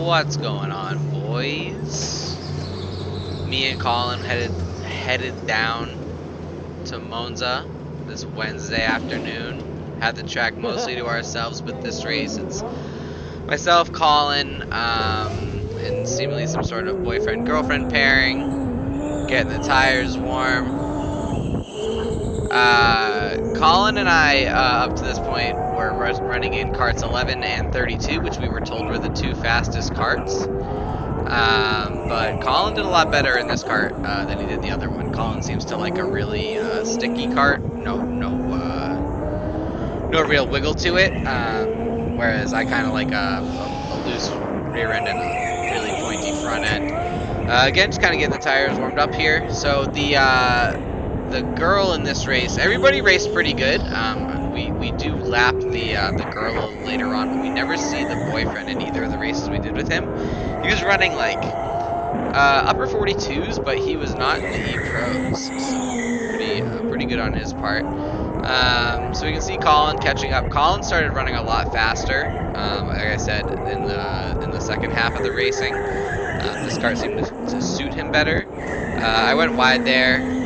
What's going on, boys? Me and Colin headed down to MONZA this Wednesday afternoon. Had the track mostly to ourselves, but this race it's myself, Colin, and seemingly some sort of boyfriend-girlfriend pairing, getting the tires warm. Colin and I, up to this point, were running in karts 11 and 32, which we were told were the two fastest karts. But Colin did a lot better in this kart than he did the other one. Colin seems to like a really sticky kart, no real wiggle to it. Whereas I kind of like a loose rear end and a really pointy front end. Again, just kind of getting the tires warmed up here. So the girl in this race, everybody raced pretty good. We do lap the girl a little later on, but we never see the boyfriend in either of the races we did with him. He was running like upper 42s, but he was not in the E-Pros, so pretty good on his part. So we can see Colin catching up. Colin started running a lot faster, like I said, in the second half of the racing. This kart seemed to suit him better. I went wide there.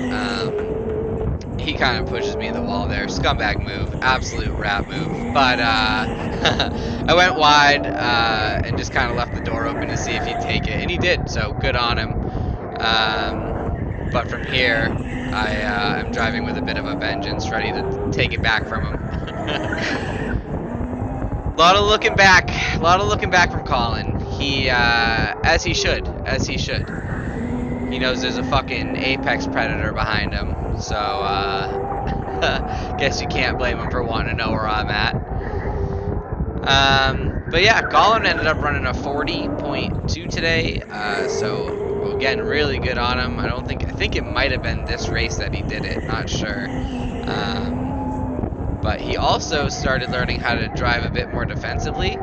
He kind of pushes me in the wall there. Scumbag move. Absolute rat move. But I went wide and just kind of left the door open to see if he'd take it. And he did, so good on him. But from here, I'm driving with a bit of a vengeance, ready to take it back from him. A lot of looking back. A lot of looking back from Colin. He, as he should. He knows there's a fucking apex predator behind him. So, guess you can't blame him for wanting to know where I'm at. But yeah, Colin ended up running a 40.2 today. So, again, really good on him. I think it might have been this race that he did it. Not sure. But he also started learning how to drive a bit more defensively.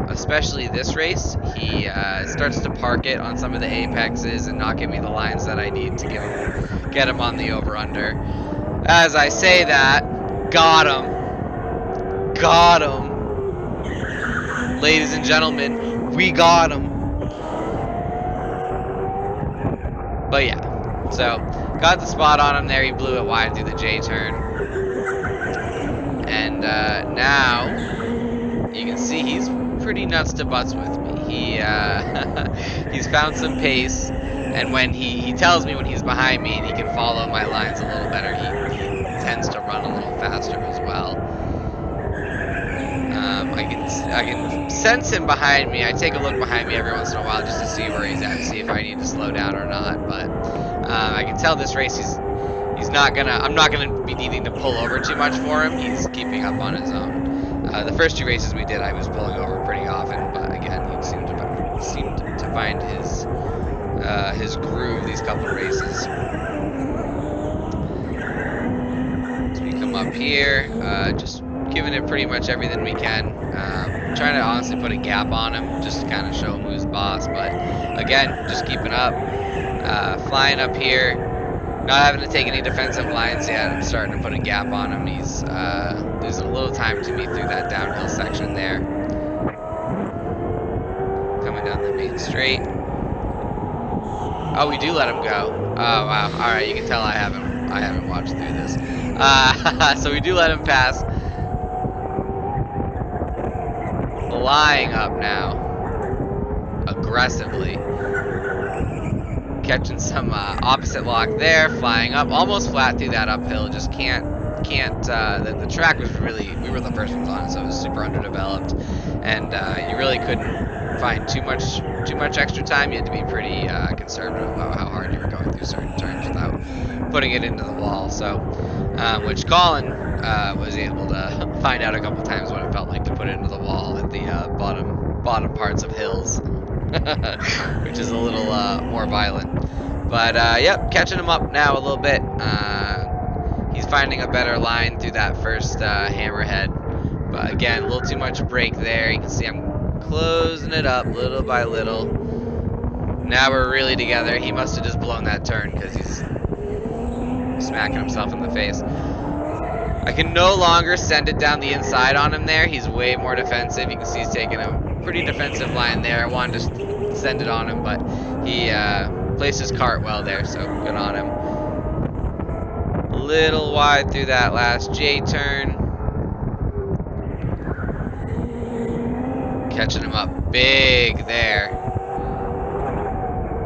Especially this race, he starts to park it on some of the apexes and not give me the lines that I need to get him on the over-under. As I say that, got him. Ladies and gentlemen, we got him. But yeah, so got the spot on him there. He blew it wide through the J turn. And now you can see he's pretty nuts to butts with me. He's found some pace, and when he tells me when he's behind me and he can follow my lines a little better, he tends to run a little faster as well. I can sense him behind me. I take a look behind me every once in a while just to see where he's at, see if I need to slow down or not. But I can tell this race I'm not gonna be needing to pull over too much for him. He's keeping up on his own. The first two races we did, I was pulling over pretty often, but again, he seemed to find his groove these couple of races. So we come up here, just giving it pretty much everything we can. Trying to honestly put a gap on him, just to kind of show him who's boss. But again, just keeping up, flying up here, not having to take any defensive lines yet. I'm starting to put a gap on him. He's losing a little time to me through that downhill section there. Coming down the main straight. Oh, we do let him go. Oh wow. All right, you can tell I haven't watched through this. So we do let him pass. Flying up now, aggressively. Catching some opposite lock there, flying up, almost flat through that uphill. Just can't. The track was really, we were the first ones on it, so it was super underdeveloped, and you really couldn't find too much extra time. You had to be pretty conservative about how hard you were going through certain turns without putting it into the wall. So, which Colin was able to find out a couple times what it felt like to put it into the wall at the bottom parts of hills. Which is a little more violent. But yep, catching him up now a little bit. He's finding a better line through that first hammerhead. But again, a little too much brake there. You can see I'm closing it up little by little. Now we're really together. He must have just blown that turn because he's smacking himself in the face. I can no longer send it down the inside on him there. He's way more defensive. You can see he's taking a pretty defensive line there. I wanted to send it on him, but he placed his cart well there, so good on him. A little wide through that last J turn. Catching him up big there.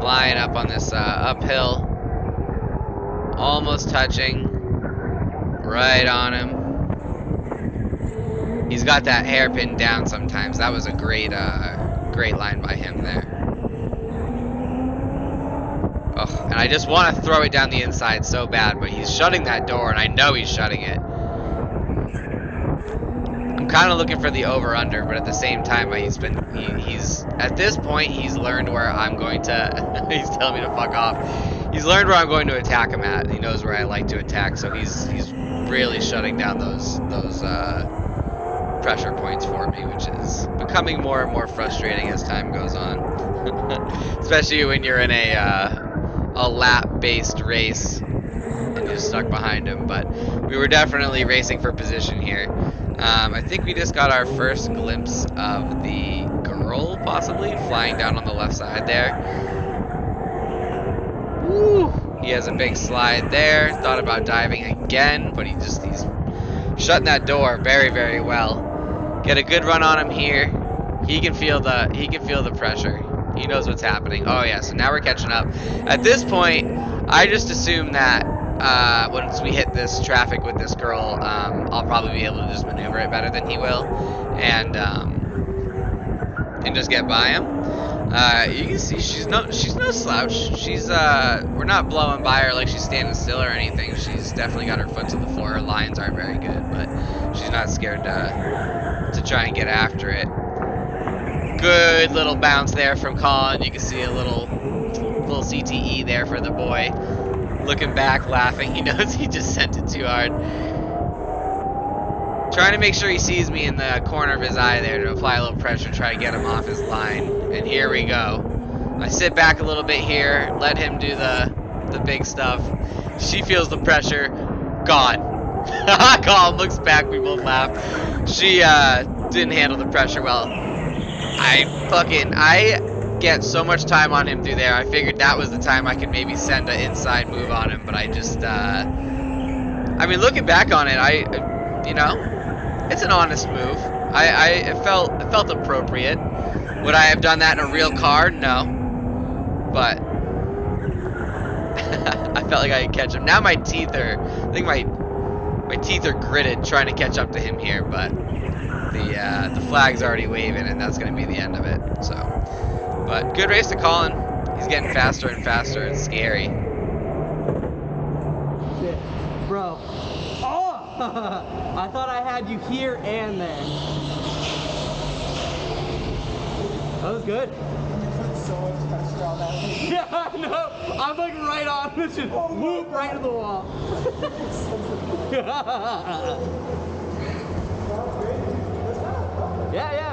Flying up on this uphill. Almost touching. Right on him. He's got that hairpin down sometimes. That was a great great line by him there. Oh, and I just want to throw it down the inside so bad, but he's shutting that door, and I know he's shutting it. I'm kind of looking for the over-under, but at the same time, he's at this point, he's learned where I'm going to, he's telling me to fuck off. He's learned where I'm going to attack him at. He knows where I like to attack, so he's really shutting down those pressure points for me, which is becoming more and more frustrating as time goes on. Especially when you're in a lap-based race and you're stuck behind him. But we were definitely racing for position here. I think we just got our first glimpse of the girl, possibly, flying down on the left side there. Woo! He has a big slide there. Thought about diving again, but he's shutting that door very, very well. Get a good run on him here. He can feel the pressure. He knows what's happening. Oh yeah, so now we're catching up. At this point, I just assume that once we hit this traffic with this girl, I'll probably be able to just maneuver it better than he will, and just get by him. You can see she's no slouch. She's we're not blowing by her like she's standing still or anything. She's definitely got her foot to the floor. Her lines aren't very good, but she's not scared to try and get after it. Good little bounce there from Colin. You can see a little CTE there for the boy. Looking back, laughing. He knows he just sent it too hard. Trying to make sure he sees me in the corner of his eye there to apply a little pressure, try to get him off his line. And here we go. I sit back a little bit here, let him do the big stuff. She feels the pressure. Gone. Colin looks back, we both laugh. She didn't handle the pressure well. I get so much time on him through there. I figured that was the time I could maybe send an inside move on him, but I just, I mean, looking back on it, you know, it's an honest move. It felt appropriate. Would I have done that in a real car? No. But I felt like I could catch him. Now my teeth are, I think my teeth are gritted trying to catch up to him here, but the flag's already waving, and that's going to be the end of it. So, but good race to Colin. He's getting faster and faster. It's scary. Shit, bro. Oh! I thought I had you here and there. That was good. You put so much pressure on that thing. Yeah, I know. I'm like right on. This just whoop right to the wall. Yeah.